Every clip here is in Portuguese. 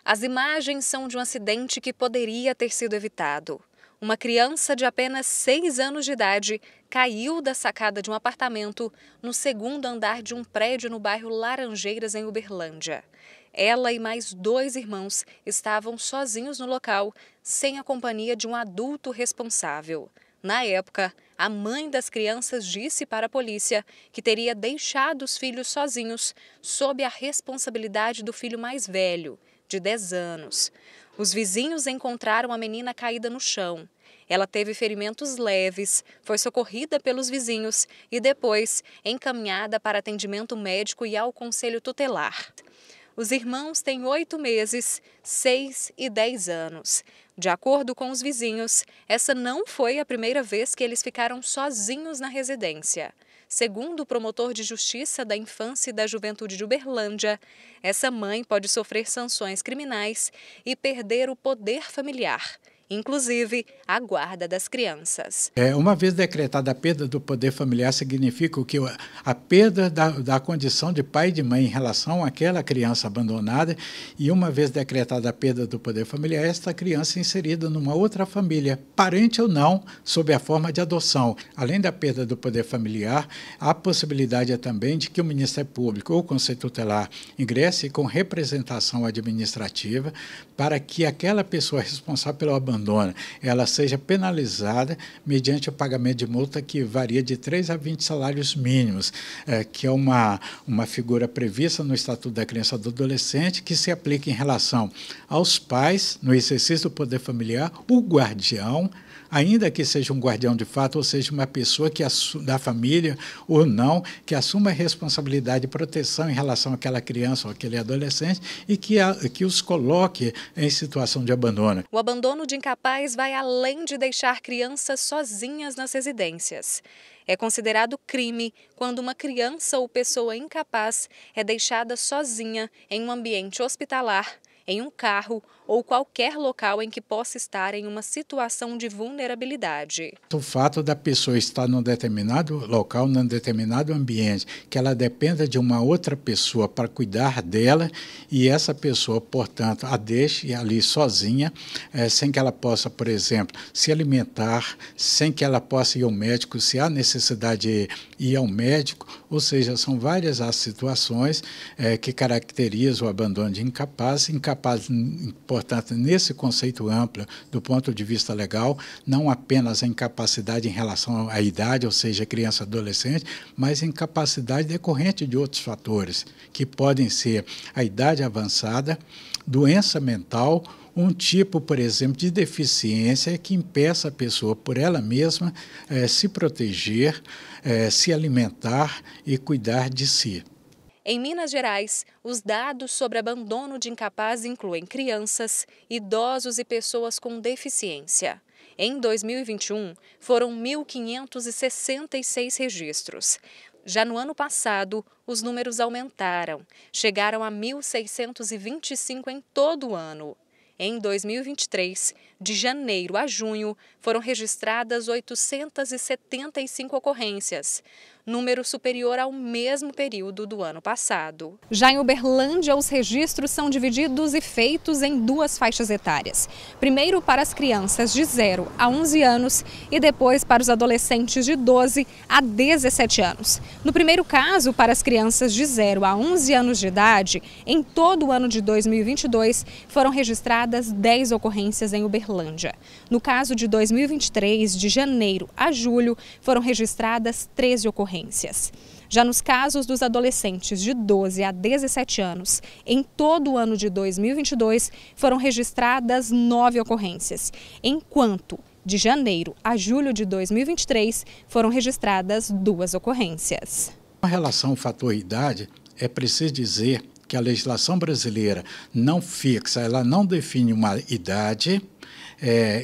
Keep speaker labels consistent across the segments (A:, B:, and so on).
A: As imagens são de um acidente que poderia ter sido evitado. Uma criança de apenas 6 anos de idade caiu da sacada de um apartamento no segundo andar de um prédio no bairro Laranjeiras, em Uberlândia. Ela e mais 2 irmãos estavam sozinhos no local, sem a companhia de um adulto responsável. Na época, a mãe das crianças disse para a polícia que teria deixado os filhos sozinhos, sob a responsabilidade do filho mais velho, de 10 anos. Os vizinhos encontraram a menina caída no chão. Ela teve ferimentos leves, foi socorrida pelos vizinhos e depois encaminhada para atendimento médico e ao conselho tutelar. Os irmãos têm 8 meses, 6 e 10 anos. De acordo com os vizinhos, essa não foi a primeira vez que eles ficaram sozinhos na residência. Segundo o promotor de Justiça da Infância e da Juventude de Uberlândia, essa mãe pode sofrer sanções criminais e perder o poder familiar, inclusive a guarda das crianças.
B: Uma vez decretada a perda do poder familiar, significa que a perda da condição de pai e de mãe em relação àquela criança abandonada, e uma vez decretada a perda do poder familiar, esta criança é inserida numa outra família, parente ou não, sob a forma de adoção. Além da perda do poder familiar, há possibilidade também de que o Ministério Público ou o Conselho Tutelar ingresse com representação administrativa para que aquela pessoa responsável pelo abandono ela seja penalizada mediante o pagamento de multa que varia de 3 a 20 salários mínimos, que é uma figura prevista no Estatuto da Criança e do Adolescente, que se aplica em relação aos pais, no exercício do poder familiar, o guardião, ainda que seja um guardião de fato, ou seja, uma pessoa da família ou não, que assuma a responsabilidade de proteção em relação àquela criança ou àquele adolescente e que os coloque em situação de abandono.
A: O abandono de incapaz vai além de deixar crianças sozinhas nas residências. É considerado crime quando uma criança ou pessoa incapaz é deixada sozinha em um ambiente hospitalar, em um carro ou qualquer local em que possa estar em uma situação de vulnerabilidade.
B: O fato da pessoa estar num determinado local, num determinado ambiente, que ela dependa de uma outra pessoa para cuidar dela e essa pessoa, portanto, a deixe ali sozinha, sem que ela possa, por exemplo, se alimentar, sem que ela possa ir ao médico, se há necessidade de ir ao médico, ou seja, são várias as situações que caracterizam o abandono de incapaz, portanto, nesse conceito amplo, do ponto de vista legal, não apenas a incapacidade em relação à idade, ou seja, criança e adolescente, mas incapacidade decorrente de outros fatores, que podem ser a idade avançada, doença mental, um tipo, por exemplo, de deficiência que impeça a pessoa, por ela mesma, se proteger, se alimentar e cuidar de si.
A: Em Minas Gerais, os dados sobre abandono de incapaz incluem crianças, idosos e pessoas com deficiência. Em 2021, foram 1.566 registros. Já no ano passado, os números aumentaram, chegaram a 1.625 em todo o ano. Em 2023, de janeiro a junho, foram registradas 875 ocorrências, número superior ao mesmo período do ano passado. Já em Uberlândia, os registros são divididos e feitos em 2 faixas etárias. Primeiro para as crianças de 0 a 11 anos e depois para os adolescentes de 12 a 17 anos. No primeiro caso, para as crianças de 0 a 11 anos de idade, em todo o ano de 2022, foram registradas 10 ocorrências em Uberlândia. No caso de 2023, de janeiro a julho, foram registradas 13 ocorrências. Já nos casos dos adolescentes de 12 a 17 anos, em todo o ano de 2022, foram registradas 9 ocorrências, enquanto de janeiro a julho de 2023 foram registradas 2 ocorrências.
B: Com relação ao fator idade, é preciso dizer que a legislação brasileira não fixa, ela não define uma idade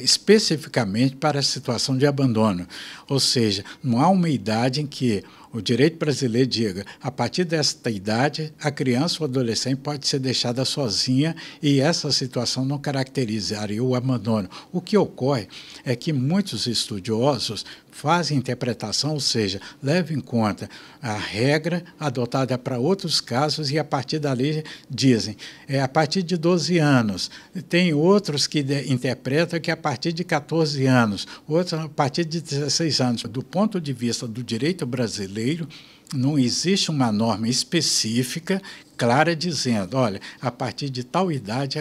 B: especificamente para a situação de abandono. Ou seja, não há uma idade em que o direito brasileiro diga, a partir desta idade, a criança ou adolescente pode ser deixada sozinha e essa situação não caracterizaria o abandono. O que ocorre é que muitos estudiosos fazem interpretação, ou seja, levam em conta a regra adotada para outros casos e a partir dali dizem, a partir de 12 anos. Tem outros que interpretam que a partir de 14 anos, outros a partir de 16 anos. Do ponto de vista do direito brasileiro, não existe uma norma específica, clara, dizendo, olha, a partir de tal idade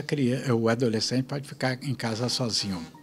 B: o adolescente pode ficar em casa sozinho.